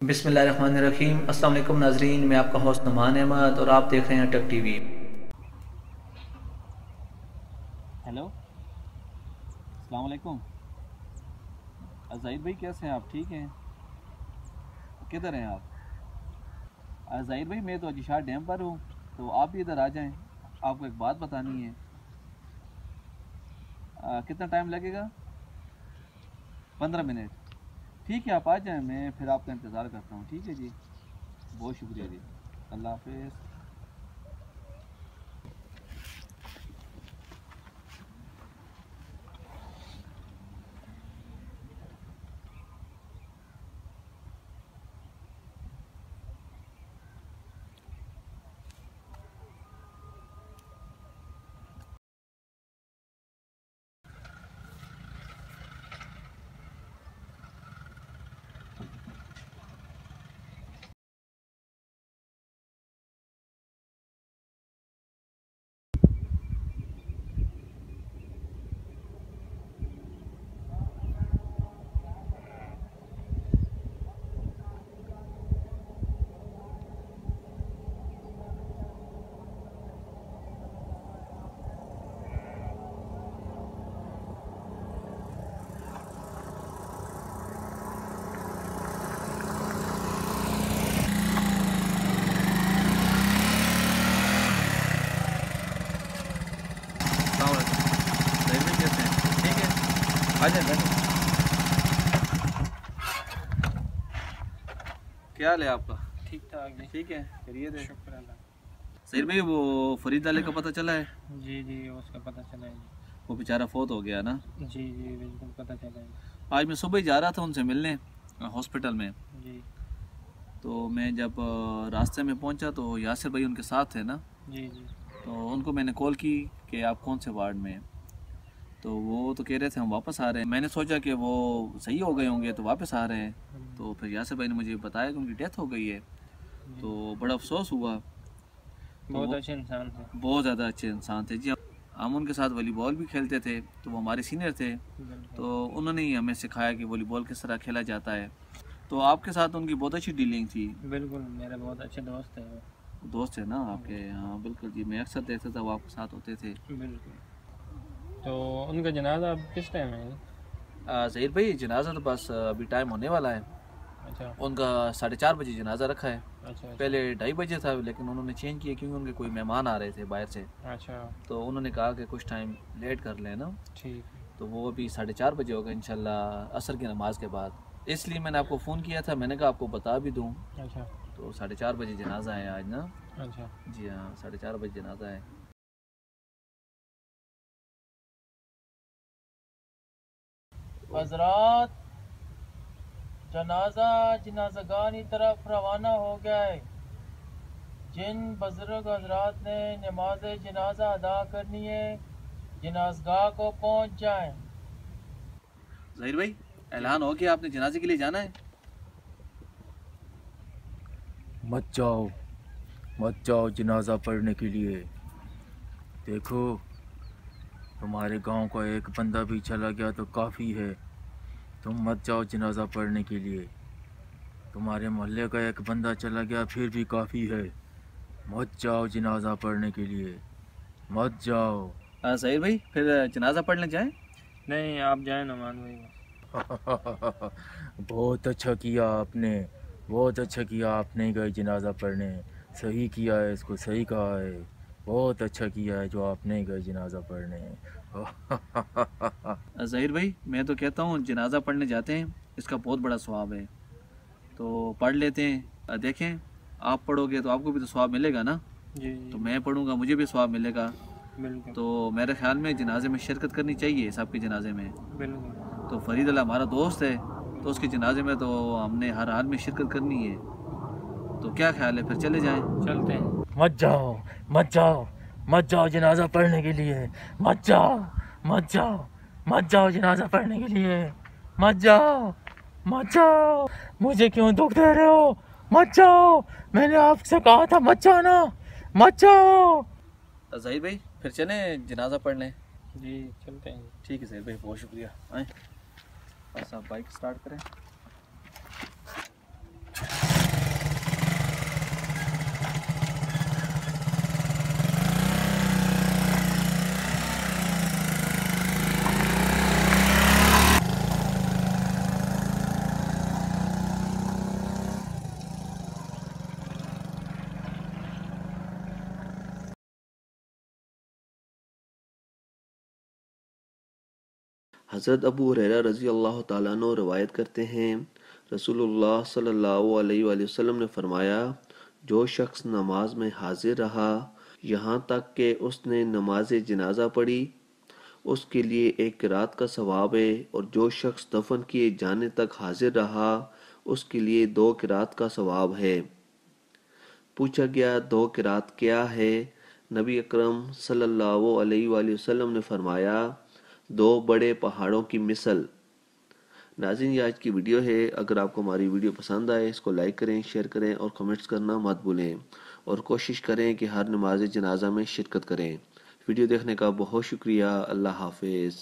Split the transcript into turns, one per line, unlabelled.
बिस्मिल्लाहिर्रहमानिर्रहीम। अस्सलाम वालेकुम नाजरीन, मैं आपका होस्ट नुमान अहमद और आप देख रहे हैं टेक टीवी।
हेलो, अस्सलाम वालेकुम। ज़ाहिर भाई कैसे हैं आप? ठीक हैं? किधर हैं आप? ज़ाहिर भाई मैं तो अजीशार डैम पर हूँ, तो आप भी इधर आ जाएं, आपको एक बात बतानी है। कितना टाइम लगेगा? 15 मिनट। ठीक है, आप आ जाएं, मैं फिर आपका इंतज़ार करता हूँ। ठीक है जी, बहुत शुक्रिया जी, अल्लाह हाफिज़। अस्सलाम वालेकुम। ज़ाहिर भाई कैसे हैं? ठीक है, आ जाएं, बैठो। क्या हाल है आपका?
ठीक ठाक जी।
ठीक है, खैरियत है?
शुक्र अल्लाह।
ज़ाहिर भाई वो फरीद वाले का पता चला है?
जी जी, उसका पता चला है जी।
वो बेचारा फौत हो गया ना।
जी जी, बिल्कुल पता चला है
आज मैं सुबह ही जा रहा था उनसे मिलने हॉस्पिटल में।
जी।
तो मैं जब रास्ते में पहुंचा तो यासिर भाई उनके साथ थे ना।
जी जी।
तो उनको मैंने कॉल की कि आप कौन से वार्ड में हैं। तो वो तो कह रहे थे हम वापस आ रहे हैं। मैंने सोचा कि वो सही हो गए होंगे तो वापस आ रहे हैं। तो फिर यासिर भाई ने मुझे बताया कि उनकी डेथ हो गई है।
जी।
तो बड़ा अफसोस हुआ। तो
बहुत
वो
अच्छे इंसान थे।
बहुत ज़्यादा अच्छे इंसान थे जी। हम उनके साथ वॉलीबॉल भी खेलते थे, तो वो हमारे सीनियर थे।
बिल्कुल
तो उन्होंने ही हमें सिखाया कि वॉलीबॉल किस तरह खेला जाता है। तो आपके साथ उनकी बहुत अच्छी डीलिंग थी।
बिल्कुल, मेरे बहुत अच्छे दोस्त थे वो।
दोस्त है ना आपके? हाँ बिल्कुल जी, मैं अक्सर देखता था वो आपके साथ होते थे।
बिल्कुल। तो उनका जनाजा अब किस टाइम है?
ज़हीर भाई जनाजा तो बस अभी टाइम होने वाला है।
अच्छा
उनका 4:30 बजे जनाजा रखा है।
अच्छा। अच्छा
पहले 2:30 था, लेकिन उन्होंने चेंज किया क्योंकि उनके कोई मेहमान आ रहे थे बाहर से।
अच्छा।
तो उन्होंने कहा कि कुछ टाइम लेट कर लेना।
ठीक है।
तो वो अभी 4:30 बजे होगा इंशाल्लाह असर की नमाज के बाद। इसलिए मैंने आपको फ़ोन किया था, मैंने कहा आपको बता भी दूँ।
अच्छा।
तो 4:30 बजे जनाजा है आज ना।
अच्छा।
जी हाँ, 4:30 बजे जनाजा है।
हजरात, जनाजा जनाजागानी तरफ रवाना हो गया है। जिन बुजुर्ग हजरात ने नमाज जनाजा अदा करनी है, जनाजगाह को पहुंच जाएं।
ज़हीर भाई ऐलान हो गया, आपने जनाजे के लिए जाना है।
मत जाओ जनाजा पढ़ने के लिए। देखो, तुम्हारे गांव का एक बंदा भी चला गया तो काफ़ी है। तुम मत जाओ जनाजा पढ़ने के लिए। तुम्हारे मोहल्ले का एक बंदा चला गया फिर भी काफ़ी है। मत जाओ जनाजा पढ़ने के लिए, मत जाओ।
ज़हीर भाई फिर जनाजा पढ़ने जाएं।
नहीं, आप जाए नुमान भाई बस।
बहुत अच्छा किया आपने, बहुत अच्छा किया आपने गए जनाजा पढ़ने। सही किया है, इसको सही कहा है। बहुत अच्छा किया है जो आपने गए जनाजा पढ़ने।
ज़हीर भाई मैं तो कहता हूँ जनाजा पढ़ने जाते हैं, इसका बहुत बड़ा सवाब है। तो पढ़ लेते हैं। देखें, आप पढ़ोगे तो आपको भी तो सवाब मिलेगा ना।
जी
तो
जी।
मैं पढ़ूंगा, मुझे भी सवाब मिलेगा।
बिल्कुल
तो मेरे ख्याल में जनाजे में शिरकत करनी चाहिए सबके जनाजे में।
बिल्कुल।
तो फरीद अला हमारा दोस्त है, तो उसके जनाजे में तो हमने हर हाल में शिरकत करनी है। तो क्या ख्याल है, फिर चले जाएं।
चलते हैं।
मत जाओ, मत जाओ, मत जाओ जनाजा पढ़ने के लिए। मत जाओ, मत जाओ, मत जाओ जनाजा पढ़ने के लिए। मत जाओ, मत जाओ। मुझे क्यों दुख दे रहे हो? मत जाओ, मैंने आपसे कहा था मत जाना। मत जाओ।
ज़हीर भाई फिर चलें जनाजा पढ़ने।
जी चलते हैं।
ठीक है ज़हीर भाई, बहुत शुक्रिया। आए बस आप बाइक स्टार्ट करें।
हज़रत अबू हुरैरा रज़ी अल्लाह ताला अन्हु रवायत करते हैं, रसूलुल्लाह सल्लल्लाहु अलैहि वसल्लम ने फरमाया, जो शख्स नमाज में हाजिर रहा यहाँ तक कि उसने नमाज जनाजा पढ़ी, उसके लिए एक रात का सवाब है, और जो शख्स दफन किए जाने तक हाजिर रहा उसके लिए 2 किरात का सवाब है। पूछा गया 2 किरात क्या है? नबी अकरम सल्लल्लाहु अलैहि वसल्लम ने फरमाया, 2 बड़े पहाड़ों की मिसल। नाज़रीन, ये आज की वीडियो है। अगर आपको हमारी वीडियो पसंद आए इसको लाइक करें, शेयर करें और कमेंट्स करना मत भूलें, और कोशिश करें कि हर नमाज जनाजा में शिरकत करें। वीडियो देखने का बहुत शुक्रिया। अल्लाह हाफिज़।